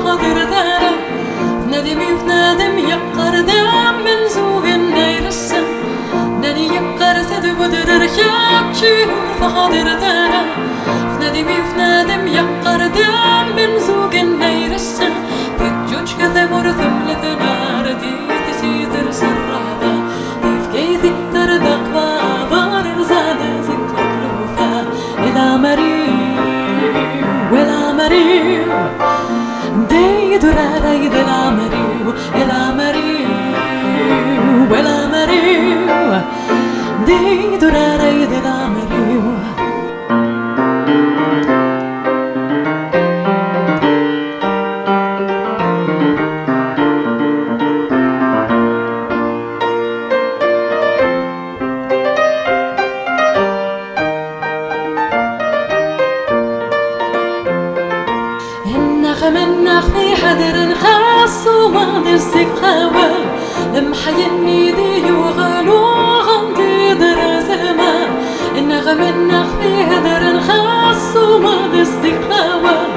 فغادر دارا نادمي فنادم يقر دام من زوج النير السن ناني يقر سد بدر رخيات شينون فغادر دارا نادمي فنادم يقر دام من زوج النير السن فجوج كثمر ثمل ثنار دي تسيدر سرابا ديف كيثي تردق بابار زادة ذكر لوفا إلى مريو ولا مريو دي درارا إلى مريو إلى مريو ولا مريو دي درارا إلى مريو منخ في حدر خاص وما دستك خوال لمحيني دي وغالو غندي دراس الماء إنخ منخ في حدر خاص وما دستك خوال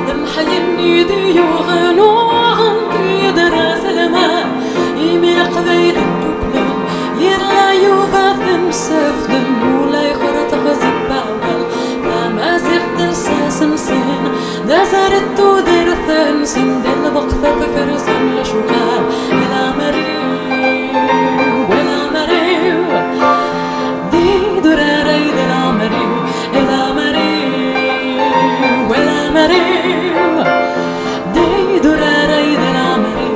لمحيني دي وغالو غندي دراس الماء يمين قبيل الدكنان يرلا يوفاثم سفدم ولا يخرط غزب باول ما سفت الساسن سين دازرت ودير ثنسن دل بقثة فرسن لشغال إلى مريو ولا مريو دي دراري إلى مريو إلى مريو ولا مريو دي دراري إلى مريو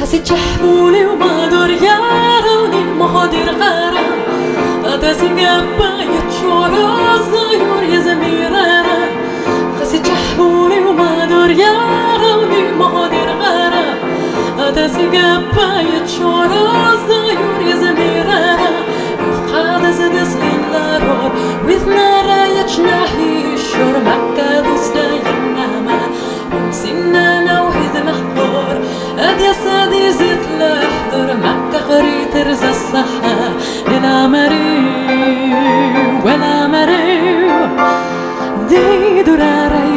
خسي جحبولي وما دور ياروني مهدر غارة أداسي قبا يتشورا الزيور يا زميرارا خسي جحبولي وما دور ياروني مهدر غارة أداسي قبا يتشورا الزيور يا زميرارا يفقاد زدس للارور وذنا رايتش ناحي الشور مكة دوسنا يناما ونسينا نوحيد محظور أدي سادي زيت لحضر مكة خريط رز الصحة إلى مريو ولا مريو دي دراري